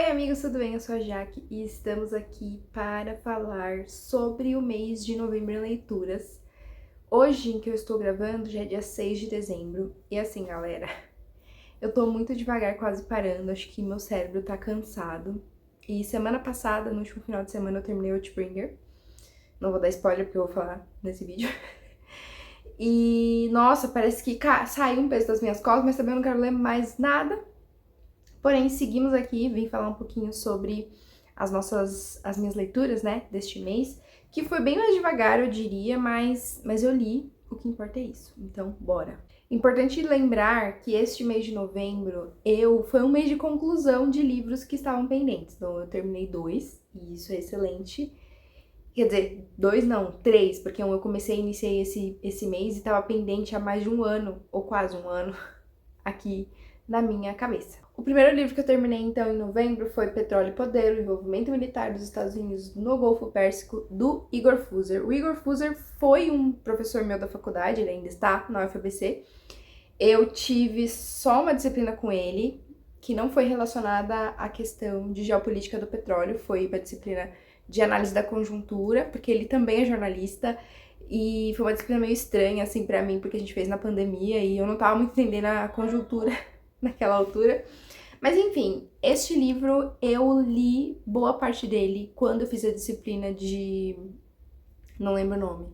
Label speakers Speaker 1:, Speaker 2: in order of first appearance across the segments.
Speaker 1: Oi amigos, tudo bem? Eu sou a Jaque e estamos aqui para falar sobre o mês de novembro em leituras. Hoje, em que eu estou gravando, já é dia 6 de dezembro. E assim, galera, eu tô muito devagar, quase parando, acho que meu cérebro tá cansado. E semana passada, no último final de semana, eu terminei Oathbringer. Não vou dar spoiler porque eu vou falar nesse vídeo. E, nossa, parece que saiu um peso das minhas costas, mas também eu não quero ler mais nada. Porém, seguimos aqui, vim falar um pouquinho sobre as minhas leituras, né, deste mês, que foi bem mais devagar, eu diria, mas eu li, o que importa é isso. Então, bora! Importante lembrar que este mês de novembro, foi um mês de conclusão de livros que estavam pendentes. Então, eu terminei 2, e isso é excelente. Quer dizer, 2 não, 3, porque eu iniciei esse mês e estava pendente há mais de um ano, ou quase um ano, aqui na minha cabeça. O primeiro livro que eu terminei, então, em novembro foi Petróleo e Poder, o envolvimento militar dos Estados Unidos no Golfo Pérsico, do Igor Fuser. O Igor Fuser foi um professor meu da faculdade, ele ainda está na UFABC. Eu tive só uma disciplina com ele, que não foi relacionada à questão de geopolítica do petróleo, foi uma disciplina de análise da conjuntura, porque ele também é jornalista, e foi uma disciplina meio estranha, assim, pra mim, porque a gente fez na pandemia e eu não tava muito entendendo a conjuntura naquela altura. Mas enfim, este livro eu li boa parte dele quando eu fiz a disciplina de... não lembro o nome.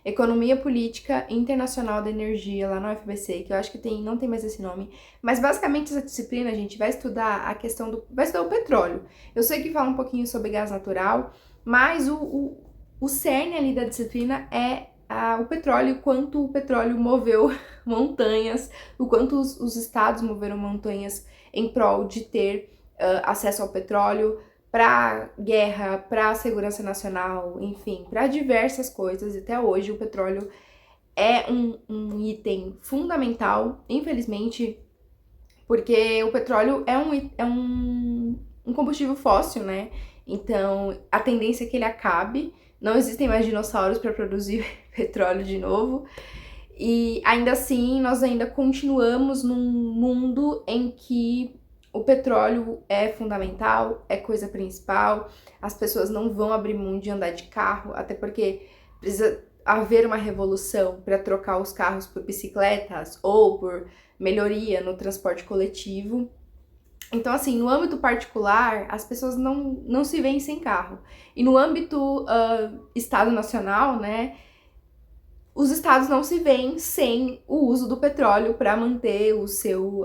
Speaker 1: Economia Política Internacional da Energia, lá na UFBC, que eu acho que não tem mais esse nome. Mas basicamente essa disciplina, a gente vai estudar a questão do... vai estudar o petróleo. Eu sei que fala um pouquinho sobre gás natural, mas o cerne ali da disciplina é o petróleo, o quanto o petróleo moveu montanhas, o quanto os estados moveram montanhas em prol de ter acesso ao petróleo para guerra, para segurança nacional, enfim, para diversas coisas. Até hoje o petróleo é um item fundamental, infelizmente, porque o petróleo é um combustível fóssil, né? Então a tendência é que ele acabe. Não existem mais dinossauros para produzir petróleo de novo. E ainda assim, nós ainda continuamos num mundo em que o petróleo é fundamental, é coisa principal. As pessoas não vão abrir mão de andar de carro, até porque precisa haver uma revolução para trocar os carros por bicicletas ou por melhoria no transporte coletivo. Então, assim, no âmbito particular, as pessoas não se veem sem carro. E no âmbito Estado Nacional, né, os estados não se veem sem o uso do petróleo para manter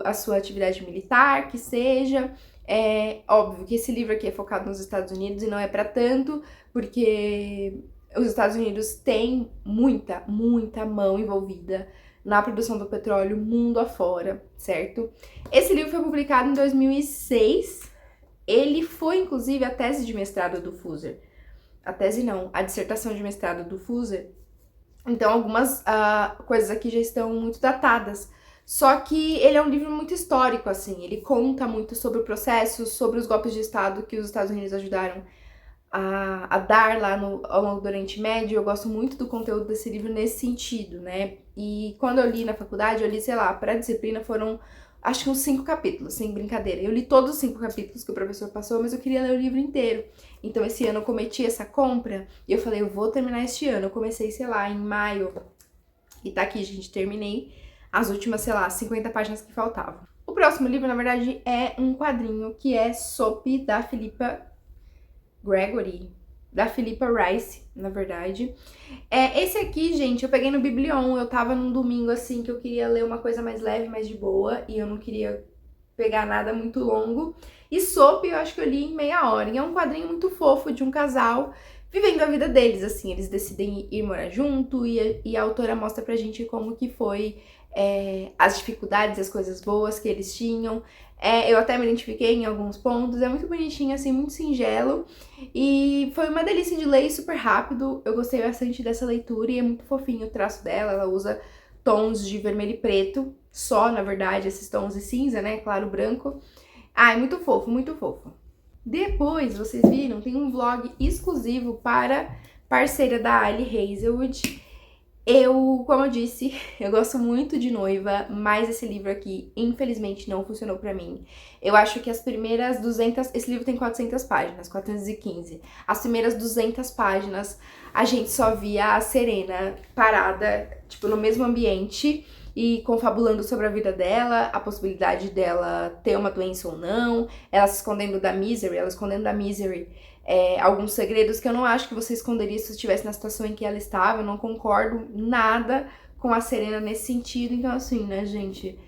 Speaker 1: a sua atividade militar, que seja. É óbvio que esse livro aqui é focado nos Estados Unidos e não é para tanto, porque os Estados Unidos têm muita mão envolvida na produção do petróleo mundo afora, certo? Esse livro foi publicado em 2006, ele foi inclusive a tese de mestrado do Fuser. A tese não, a dissertação de mestrado do Fuser. Então algumas coisas aqui já estão muito datadas. Só que ele é um livro muito histórico, assim, ele conta muito sobre o processo, sobre os golpes de Estado que os Estados Unidos ajudaram a dar lá ao longo do Oriente Médio. Eu gosto muito do conteúdo desse livro nesse sentido, né? E quando eu li na faculdade, eu li, sei lá, para a disciplina foram, acho que uns 5 capítulos, sem brincadeira. Eu li todos os 5 capítulos que o professor passou, mas eu queria ler o livro inteiro. Então esse ano eu cometi essa compra e eu falei, eu vou terminar este ano. Eu comecei, sei lá, em maio e tá aqui, gente, terminei as últimas, sei lá, 50 páginas que faltavam. O próximo livro, na verdade, é um quadrinho que é Soap, da Philippa Gregory, da Philippa Rice, na verdade. Esse aqui, gente, eu peguei no Biblion, eu tava num domingo, assim, que eu queria ler uma coisa mais leve, mais de boa, e eu não queria pegar nada muito longo. E Soap, eu acho que eu li em meia hora, e é um quadrinho muito fofo de um casal vivendo a vida deles, assim, eles decidem ir morar junto, e a autora mostra pra gente como que foi as dificuldades, as coisas boas que eles tinham. Eu até me identifiquei em alguns pontos, é muito bonitinho, assim, muito singelo. E foi uma delícia de ler, super rápido. Eu gostei bastante dessa leitura e é muito fofinho o traço dela. Ela usa tons de vermelho e preto, só, na verdade, esses tons de cinza, né, claro, branco. É muito fofo, muito fofo. Depois, vocês viram, tem um vlog exclusivo para parceira da Ali Hazelwood. Como eu disse, eu gosto muito de Noiva, mas esse livro aqui, infelizmente, não funcionou pra mim. Eu acho que as primeiras 200... Esse livro tem 400 páginas, 415. As primeiras 200 páginas, a gente só via a Serena parada, tipo, no mesmo ambiente e confabulando sobre a vida dela, a possibilidade dela ter uma doença ou não, ela se escondendo da Misery, ela escondendo da Misery alguns segredos que eu não acho que você esconderia se estivesse na situação em que ela estava. Eu não concordo nada com a Serena nesse sentido. Então, assim, né, gente?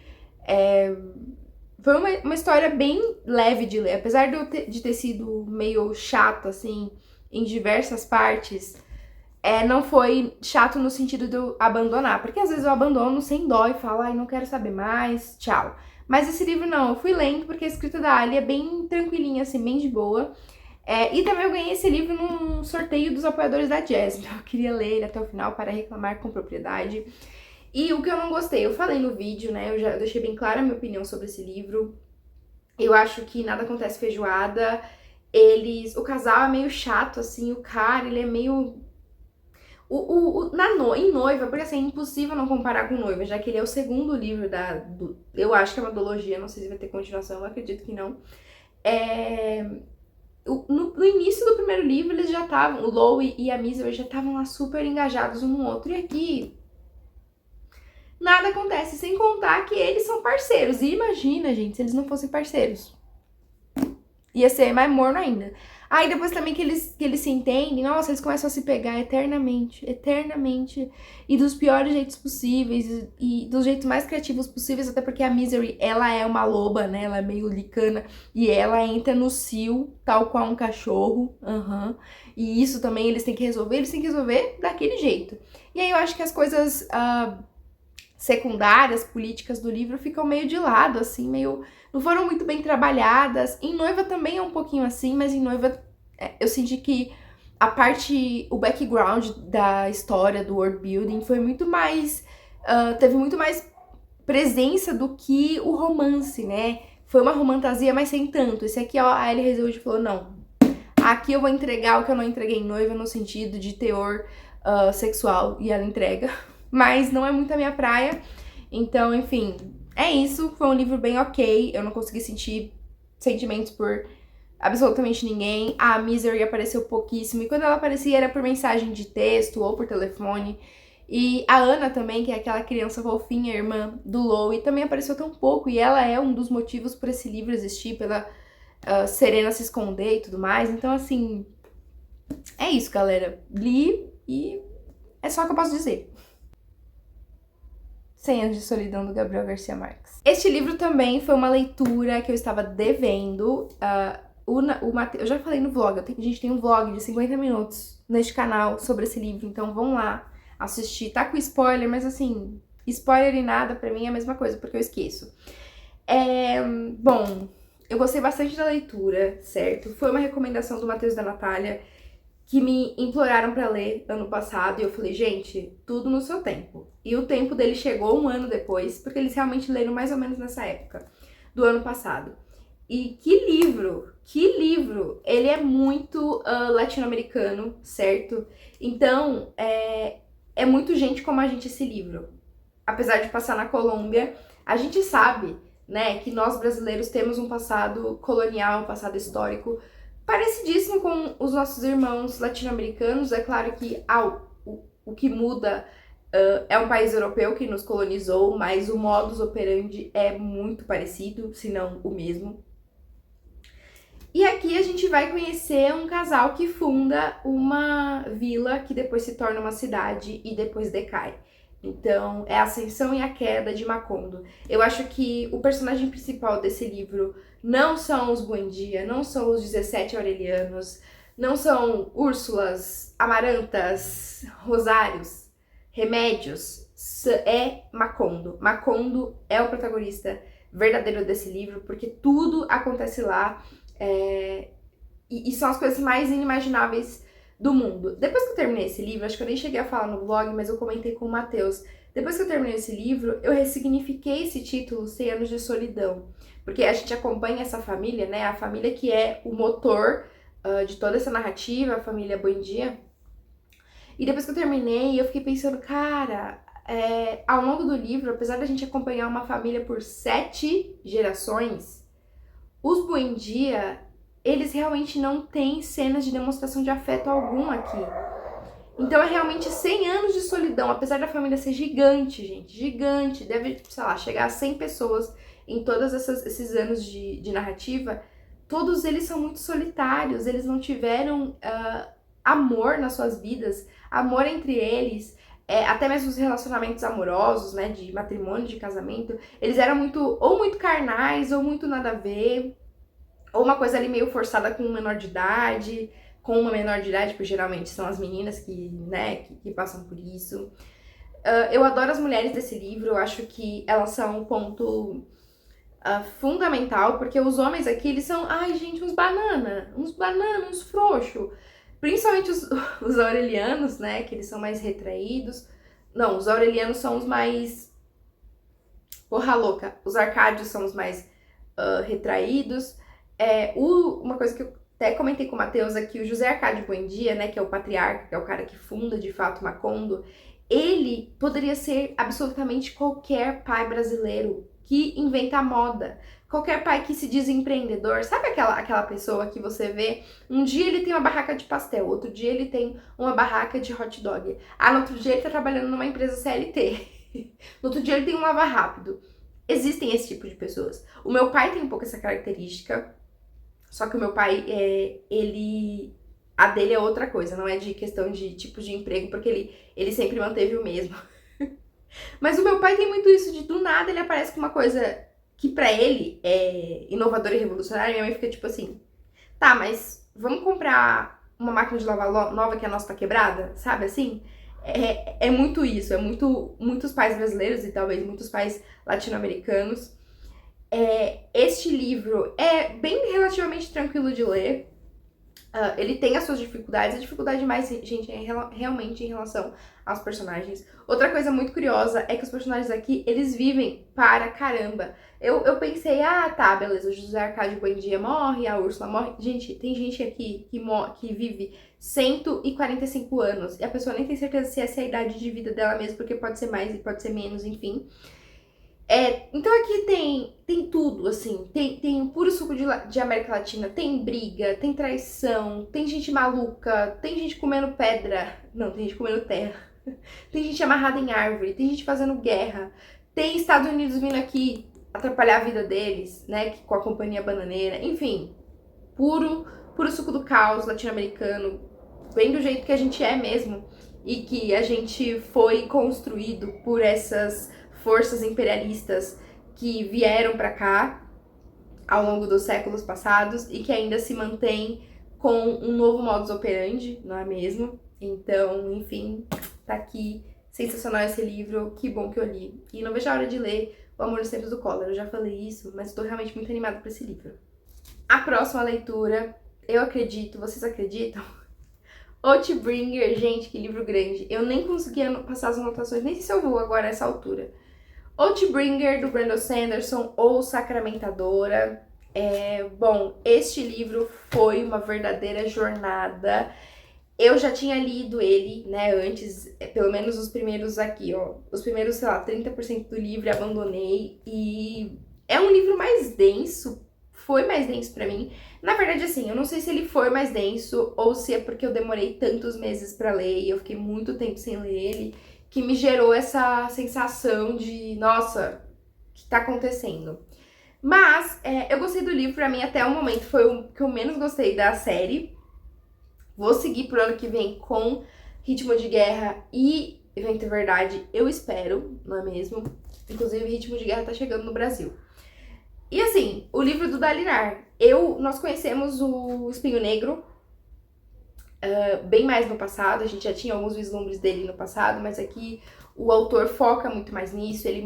Speaker 1: Foi uma história bem leve de ler. Apesar de ter sido meio chato, assim, em diversas partes, não foi chato no sentido de eu abandonar. Porque às vezes eu abandono sem dó e falo, ai, não quero saber mais, tchau. Mas esse livro não, eu fui lendo porque a escrita da Ali é bem tranquilinha, assim, bem de boa. E também eu ganhei esse livro num sorteio dos apoiadores da Jazz, então eu queria ler ele até o final para reclamar com propriedade. E o que eu não gostei, eu falei no vídeo, né, eu deixei bem clara a minha opinião sobre esse livro. Eu acho que nada acontece feijoada, o casal é meio chato, assim, o cara, ele é meio... Em Noiva, porque assim, é impossível não comparar com Noiva, já que ele é o segundo livro eu acho que é uma duologia, não sei se vai ter continuação, eu acredito que não. No início do primeiro livro, eles já estavam, o Lowe e a Misery já estavam lá super engajados um no outro. E aqui, nada acontece, sem contar que eles são parceiros. E imagina, gente, se eles não fossem parceiros. Ia ser mais morno ainda. Aí depois também que eles se entendem, nossa, eles começam a se pegar eternamente, eternamente. E dos piores jeitos possíveis, e dos jeitos mais criativos possíveis, até porque a Misery, ela é uma loba, né? Ela é meio licana. E ela entra no cio, tal qual um cachorro. E isso também eles têm que resolver daquele jeito. E aí eu acho que as coisas secundárias, políticas do livro ficam meio de lado, assim, meio... Não foram muito bem trabalhadas. Em Noiva também é um pouquinho assim, mas em Noiva eu senti que o background da história, do world building, foi muito mais... teve muito mais presença do que o romance, né? Foi uma romantasia, mas sem tanto. Esse aqui, ó, a Ellie Hazelwood falou, não, aqui eu vou entregar o que eu não entreguei em Noiva no sentido de teor sexual, e ela entrega. Mas não é muito a minha praia. Então, enfim, é isso. Foi um livro bem ok. Eu não consegui sentir sentimentos por absolutamente ninguém. A Misery apareceu pouquíssimo. E quando ela aparecia era por mensagem de texto ou por telefone. E a Ana também, que é aquela criança fofinha, irmã do Lowe, também apareceu tão pouco. E ela é um dos motivos por esse livro existir, pela Serena se esconder e tudo mais. Então, assim, é isso, galera. Li e é só o que eu posso dizer. 100 Anos de Solidão, do Gabriel Garcia Marques. Este livro também foi uma leitura que eu estava devendo. Eu já falei no vlog, a gente tem um vlog de 50 minutos neste canal sobre esse livro, então vão lá assistir. Tá com spoiler, mas assim, spoiler e nada pra mim é a mesma coisa, porque eu esqueço. Bom, eu gostei bastante da leitura, certo? Foi uma recomendação do Matheus e da Natália, que me imploraram pra ler ano passado, e eu falei, gente, tudo no seu tempo. E o tempo dele chegou um ano depois, porque eles realmente leram mais ou menos nessa época do ano passado. E que livro! Que livro! Ele é muito latino-americano, certo? Então, é muito gente como a gente esse livro. Apesar de passar na Colômbia, a gente sabe, né, que nós brasileiros temos um passado colonial, um passado histórico parecidíssimo com os nossos irmãos latino-americanos. É claro que o que muda é um país europeu que nos colonizou, mas o modus operandi é muito parecido, se não o mesmo. E aqui a gente vai conhecer um casal que funda uma vila que depois se torna uma cidade e depois decai. Então, é a ascensão e a queda de Macondo. Eu acho que o personagem principal desse livro não são os Buendia, não são os 17 Aurelianos, não são Úrsulas, Amarantas, Rosários, Remédios. É Macondo. Macondo é o protagonista verdadeiro desse livro, porque tudo acontece lá. E são as coisas mais inimagináveis do mundo. Depois que eu terminei esse livro, acho que eu nem cheguei a falar no blog, mas eu comentei com o Matheus. Depois que eu terminei esse livro, eu ressignifiquei esse título 100 Anos de Solidão. Porque a gente acompanha essa família, né? A família que é o motor de toda essa narrativa, a família Buendia. E depois que eu terminei, eu fiquei pensando, cara, ao longo do livro, apesar da gente acompanhar uma família por 7 gerações, os Buendia, eles realmente não têm cenas de demonstração de afeto algum aqui. Então é realmente 100 anos de solidão, apesar da família ser gigante, gente, gigante, deve, sei lá, chegar a 100 pessoas em todos esses anos de narrativa. Todos eles são muito solitários, eles não tiveram amor nas suas vidas, amor entre eles, até mesmo os relacionamentos amorosos, né, de matrimônio, de casamento, eles eram muito carnais, ou muito nada a ver, ou uma coisa ali meio forçada com um menor de idade, com uma menor de idade, porque geralmente são as meninas que, né, que passam por isso. Eu adoro as mulheres desse livro, eu acho que elas são um ponto fundamental, porque os homens aqui, eles são, ai gente, uns banana, uns frouxo. Principalmente os aurelianos, né, que eles são mais retraídos. Não, os aurelianos são os mais... Porra louca. Os arcádios são os mais retraídos. Uma coisa que eu até comentei com o Matheus aqui, o José Arcádio Buendia, né, que é o patriarca, que é o cara que funda de fato o Macondo, ele poderia ser absolutamente qualquer pai brasileiro que inventa moda. Qualquer pai que se diz empreendedor, sabe aquela pessoa que você vê, um dia ele tem uma barraca de pastel, outro dia ele tem uma barraca de hot dog, no outro dia ele tá trabalhando numa empresa CLT, no outro dia ele tem um lava rápido. Existem esse tipo de pessoas. O meu pai tem um pouco essa característica, só que o meu pai, a dele é outra coisa, não é de questão de tipo de emprego, porque ele sempre manteve o mesmo. Mas o meu pai tem muito isso de, do nada, ele aparece com uma coisa que pra ele é inovadora e revolucionária, e minha mãe fica tipo assim, tá, mas vamos comprar uma máquina de lavar nova que a nossa tá quebrada, sabe assim? É muito isso, muitos pais brasileiros e talvez muitos pais latino-americanos. Este livro é bem relativamente tranquilo de ler. Ele tem as suas dificuldades, a dificuldade mais, gente, é realmente em relação aos personagens. Outra coisa muito curiosa é que os personagens aqui, eles vivem para caramba. Eu pensei, tá, beleza, o José Arcádio Buendia morre, a Úrsula morre. Gente, tem gente aqui que vive 145 anos e a pessoa nem tem certeza se essa é a idade de vida dela mesmo, porque pode ser mais e pode ser menos, enfim. Então aqui tem tudo, assim, tem um puro suco de América Latina, tem briga, tem traição, tem gente maluca, tem gente comendo pedra, não, tem gente comendo terra, tem gente amarrada em árvore, tem gente fazendo guerra, tem Estados Unidos vindo aqui atrapalhar a vida deles, né, com a companhia bananeira, enfim, puro suco do caos latino-americano, bem do jeito que a gente é mesmo, e que a gente foi construído por essas forças imperialistas que vieram para cá ao longo dos séculos passados e que ainda se mantém com um novo modus operandi, não é mesmo? Então, enfim, tá aqui, sensacional esse livro, que bom que eu li. E não vejo a hora de ler O Amor nos Tempos do Cólera, eu já falei isso, mas estou realmente muito animada para esse livro. A próxima leitura, eu acredito, vocês acreditam? Oathbringer, gente, que livro grande. Eu nem conseguia passar as anotações, nem sei se eu vou agora nessa altura. Oathbringer, do Brandon Sanderson, ou Sacramentadora. Bom, este livro foi uma verdadeira jornada. Eu já tinha lido ele, né, antes, pelo menos os primeiros aqui, ó. Os primeiros, sei lá, 30% do livro abandonei. E é um livro mais denso, foi mais denso pra mim. Na verdade, assim, eu não sei se ele foi mais denso ou se é porque eu demorei tantos meses pra ler e eu fiquei muito tempo sem ler ele, que me gerou essa sensação de, nossa, o que tá acontecendo? Mas eu gostei do livro, pra mim até o momento foi o que eu menos gostei da série. Vou seguir pro ano que vem com Ritmo de Guerra e Vento e Verdade, eu espero, não é mesmo? Inclusive, Ritmo de Guerra tá chegando no Brasil. E assim, o livro do Dalinar, nós conhecemos o Espinho Negro bem mais no passado, a gente já tinha alguns vislumbres dele no passado, mas aqui o autor foca muito mais nisso, ele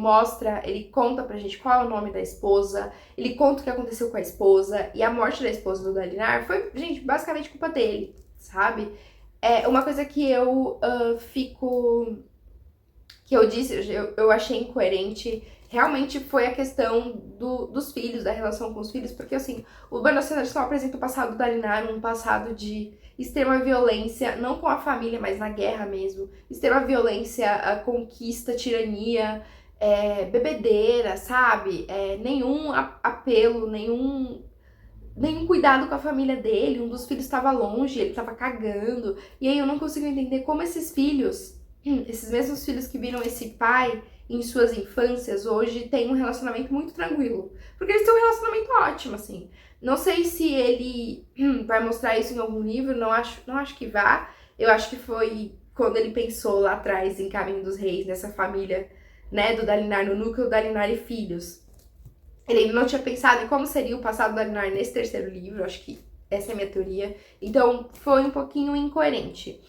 Speaker 1: conta pra gente qual é o nome da esposa, ele conta o que aconteceu com a esposa, e a morte da esposa do Dalinar foi, gente, basicamente culpa dele, sabe? Uma coisa que eu eu achei incoerente realmente foi a questão dos filhos, da relação com os filhos, porque assim, o Banda Sonora só apresenta o passado do Dalinar, um passado de extrema violência, não com a família, mas na guerra mesmo, extrema violência, a conquista, tirania, bebedeira, sabe? Nenhum apelo, nenhum cuidado com a família dele, um dos filhos estava longe, ele estava cagando, e aí eu não consigo entender como esses filhos, esses mesmos filhos que viram esse pai em suas infâncias, hoje têm um relacionamento muito tranquilo, porque eles têm um relacionamento ótimo, assim. Não sei se ele vai mostrar isso em algum livro, não acho que vá. Eu acho que foi quando ele pensou lá atrás em Caminho dos Reis, nessa família, né, do Dalinar, no núcleo Dalinar e Filhos. Ele ainda não tinha pensado em como seria o passado do Dalinar nesse terceiro livro, acho que essa é a minha teoria. Então, foi um pouquinho incoerente.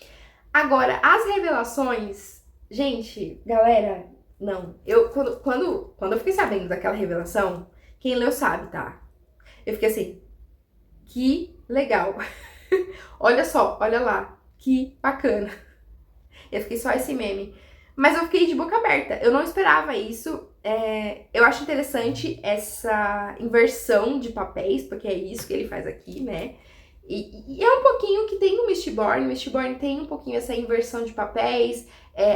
Speaker 1: Agora, as revelações... Gente, galera, não. Quando eu fiquei sabendo daquela revelação, quem leu sabe, tá? Eu fiquei assim, que legal. Olha só, olha lá, que bacana. Eu fiquei só esse meme. Mas eu fiquei de boca aberta, eu não esperava isso. Eu acho interessante essa inversão de papéis, porque é isso que ele faz aqui, né? E é um pouquinho que tem no Mistborn. O Mistborn tem um pouquinho essa inversão de papéis.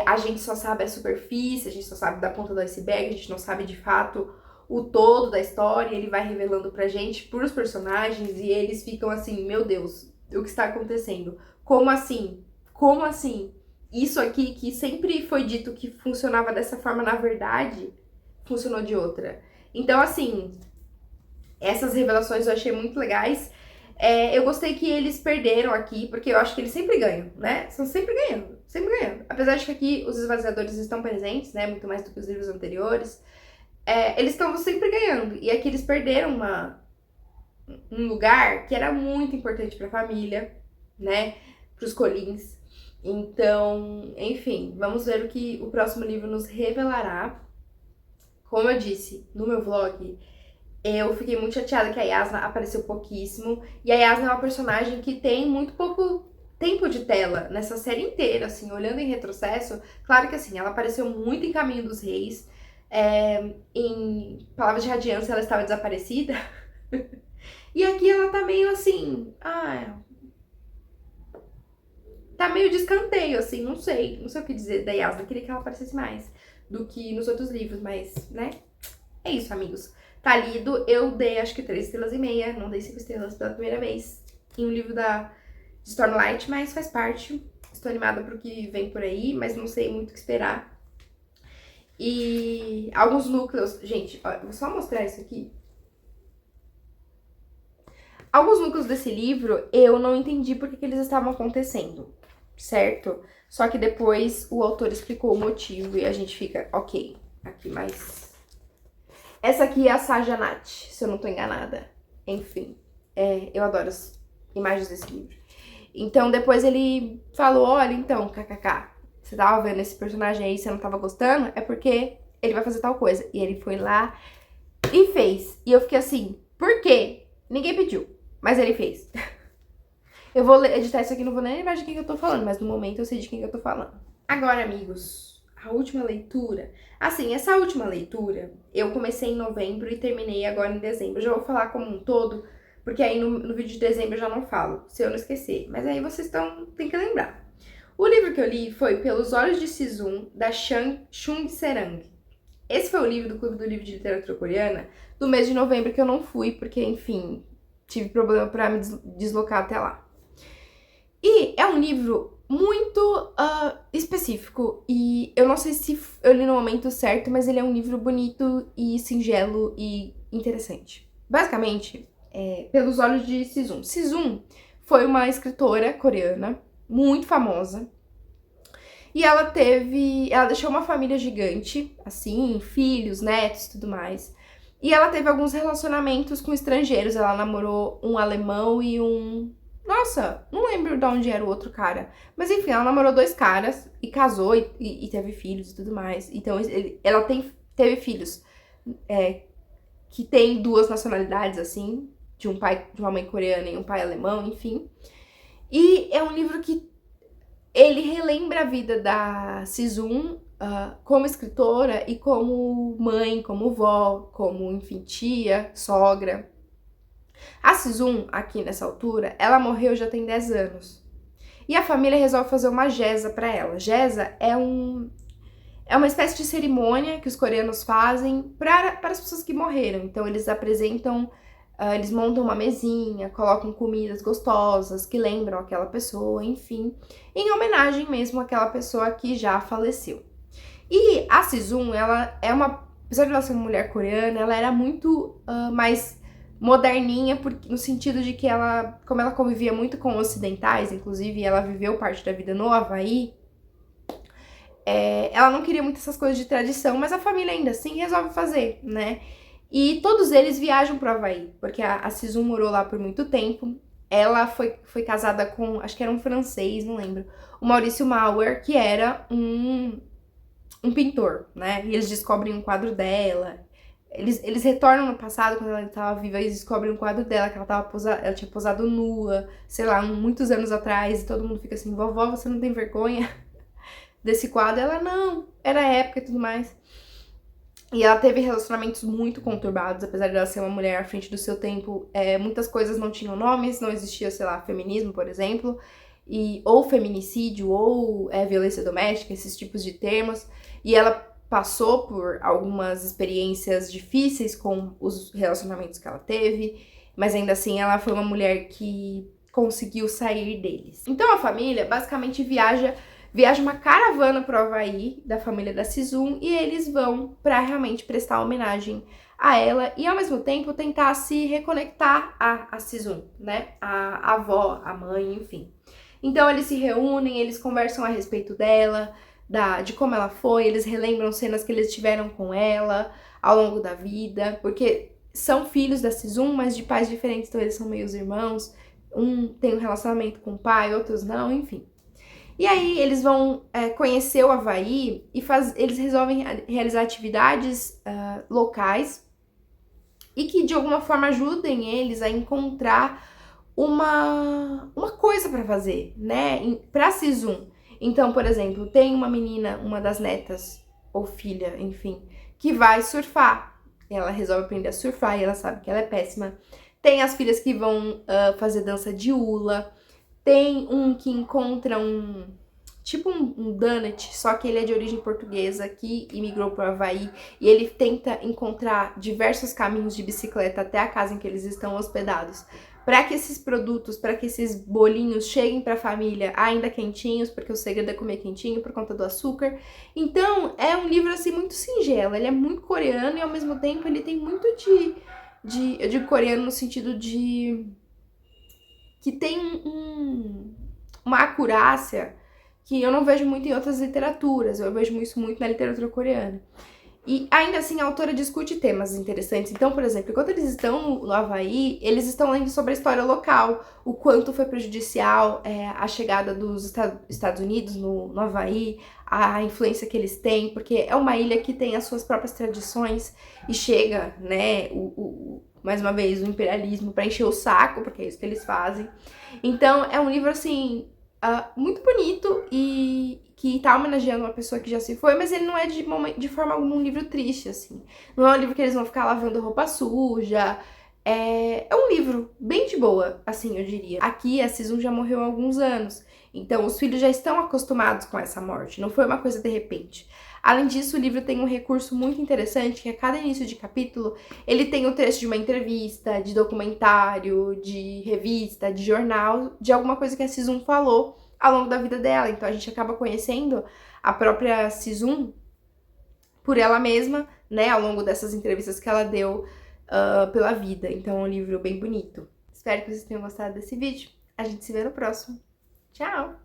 Speaker 1: A gente só sabe a superfície, a gente só sabe da ponta do iceberg, a gente não sabe de fato o todo da história. Ele vai revelando pra gente por os personagens e eles ficam assim, meu Deus, o que está acontecendo? Como assim? Como assim? Isso aqui que sempre foi dito que funcionava dessa forma, na verdade, funcionou de outra. Então, assim, essas revelações eu achei muito legais. Eu gostei que eles perderam aqui, porque eu acho que eles sempre ganham, né? São sempre ganhando, sempre ganhando. Apesar de que aqui os esvaziadores estão presentes, né? Muito mais do que os livros anteriores. Eles estão sempre ganhando. E aqui eles perderam um lugar que era muito importante pra família, né? Pros Collins. Então, enfim, vamos ver o que o próximo livro nos revelará. Como eu disse no meu vlog, eu fiquei muito chateada que a Yasna apareceu pouquíssimo. E a Yasna é uma personagem que tem muito pouco tempo de tela nessa série inteira, assim, olhando em retrocesso. Claro que assim, ela apareceu muito em Caminho dos Reis. Em Palavras de Radiância ela estava desaparecida. E aqui ela tá meio assim... tá meio de escanteio, assim, não sei o que dizer da Yasna. Eu queria que ela aparecesse mais do que nos outros livros, mas, né? É isso, amigos. Tá lido, eu dei acho que 3 estrelas e meia, não dei 5 estrelas pela primeira vez em um livro de Stormlight, mas faz parte. Estou animada pro que vem por aí, mas não sei muito o que esperar. E alguns núcleos... Gente, ó, vou só mostrar isso aqui. Alguns núcleos desse livro eu não entendi por que eles estavam acontecendo, certo? Só que depois o autor explicou o motivo e a gente fica, ok, aqui mais... Essa aqui é a Sajanat, se eu não tô enganada. Enfim, eu adoro as imagens desse livro. Então depois ele falou, olha, então, kkk, você tava vendo esse personagem aí, você não tava gostando? É porque ele vai fazer tal coisa. E ele foi lá e fez. E eu fiquei assim, por quê? Ninguém pediu, mas ele fez. Eu vou editar isso aqui, não vou nem lembrar de quem que eu tô falando, mas no momento eu sei de quem que eu tô falando. Agora, amigos, a última leitura. Assim, essa última leitura, eu comecei em novembro e terminei agora em dezembro. Eu já vou falar como um todo, porque aí no vídeo de dezembro eu já não falo, se eu não esquecer. Mas aí vocês tem que lembrar. O livro que eu li foi Pelos Olhos de Sizun, da Chung Serang. Esse foi o livro do Clube do Livro de Literatura Coreana do mês de novembro, que eu não fui, porque, enfim, tive problema pra me deslocar até lá. E é um livro muito específico, e eu não sei se eu li no momento certo, mas ele é um livro bonito e singelo e interessante. Basicamente, Pelos Olhos de Sizun. Sizun foi uma escritora coreana muito famosa, e ela deixou uma família gigante, assim, filhos, netos e tudo mais. E ela teve alguns relacionamentos com estrangeiros, ela namorou um alemão e um... Nossa, não lembro de onde era o outro cara. Mas enfim, ela namorou 2 caras e casou e teve filhos e tudo mais. Então ela teve filhos que tem 2 nacionalidades, assim, de uma mãe coreana e um pai alemão, enfim. E é um livro que ele relembra a vida da Sizun como escritora e como mãe, como vó, como, enfim, tia, sogra. A Sizun, aqui nessa altura, ela morreu já tem 10 anos. E a família resolve fazer uma jeza para ela. Jeza é uma espécie de cerimônia que os coreanos fazem para as pessoas que morreram. Então eles apresentam, eles montam uma mesinha, colocam comidas gostosas que lembram aquela pessoa, enfim, em homenagem mesmo àquela pessoa que já faleceu. E a Sizun, ela é apesar de ela ser uma mulher coreana, ela era muito mais moderninha, no sentido de que como ela convivia muito com ocidentais, inclusive ela viveu parte da vida no Havaí, ela não queria muito essas coisas de tradição, mas a família ainda assim resolve fazer, né? E todos eles viajam pro Havaí, porque a Sizun morou lá por muito tempo. Ela foi casada com, acho que era um francês, não lembro, o Maurício Mauer, que era um pintor, né? E eles descobrem um quadro dela. Eles retornam no passado, quando ela estava viva, eles descobrem um quadro dela, que ela tinha posado nua, sei lá, muitos anos atrás, e todo mundo fica assim, vovó, você não tem vergonha desse quadro? Ela, não, era época e tudo mais. E ela teve relacionamentos muito conturbados, apesar de ela ser uma mulher à frente do seu tempo, muitas coisas não tinham nomes, não existia, sei lá, feminismo, por exemplo, ou feminicídio, ou violência doméstica, esses tipos de termos, e ela passou por algumas experiências difíceis com os relacionamentos que ela teve, mas ainda assim ela foi uma mulher que conseguiu sair deles. Então a família basicamente viaja uma caravana pro Havaí, da família da Sizun, e eles vão para realmente prestar homenagem a ela e ao mesmo tempo tentar se reconectar a Sizun, né? A avó, a mãe, enfim. Então eles se reúnem, eles conversam a respeito dela, de como ela foi, eles relembram cenas que eles tiveram com ela ao longo da vida, porque são filhos da Sizun, mas de pais diferentes, então eles são meios irmãos, um tem um relacionamento com o pai, outros não, enfim. E aí eles vão conhecer o Havaí e eles resolvem realizar atividades locais e que de alguma forma ajudem eles a encontrar uma coisa para fazer, né, pra Sizun. Então, por exemplo, tem uma menina, uma das netas, ou filha, enfim, que vai surfar. Ela resolve aprender a surfar e ela sabe que ela é péssima. Tem as filhas que vão fazer dança de hula. Tem um que encontra tipo um donut, só que ele é de origem portuguesa, que imigrou para o Havaí, e ele tenta encontrar diversos caminhos de bicicleta até a casa em que eles estão hospedados, para que esses produtos, para que esses bolinhos cheguem para a família ainda quentinhos, porque o segredo é comer quentinho por conta do açúcar. Então, é um livro assim muito singelo, ele é muito coreano e ao mesmo tempo ele tem muito eu digo coreano no sentido de que tem uma acurácia que eu não vejo muito em outras literaturas, eu vejo isso muito na literatura coreana. E ainda assim a autora discute temas interessantes. Então, por exemplo, enquanto eles estão no Havaí, eles estão lendo sobre a história local, o quanto foi prejudicial a chegada dos Estados Unidos no Havaí, a influência que eles têm, porque é uma ilha que tem as suas próprias tradições e chega, né, mais uma vez, o imperialismo para encher o saco, porque é isso que eles fazem. Então, é um livro, assim, muito bonito e que tá homenageando uma pessoa que já se foi, mas ele não é de forma alguma um livro triste, assim. Não é um livro que eles vão ficar lavando roupa suja. É um livro bem de boa, assim, eu diria. Aqui, a Sizun já morreu há alguns anos, então os filhos já estão acostumados com essa morte, não foi uma coisa de repente. Além disso, o livro tem um recurso muito interessante, que a cada início de capítulo, ele tem o trecho de uma entrevista, de documentário, de revista, de jornal, de alguma coisa que a Sizun falou ao longo da vida dela. Então a gente acaba conhecendo a própria Sizun por ela mesma, né, ao longo dessas entrevistas que ela deu pela vida. Então é um livro bem bonito. Espero que vocês tenham gostado desse vídeo. A gente se vê no próximo. Tchau!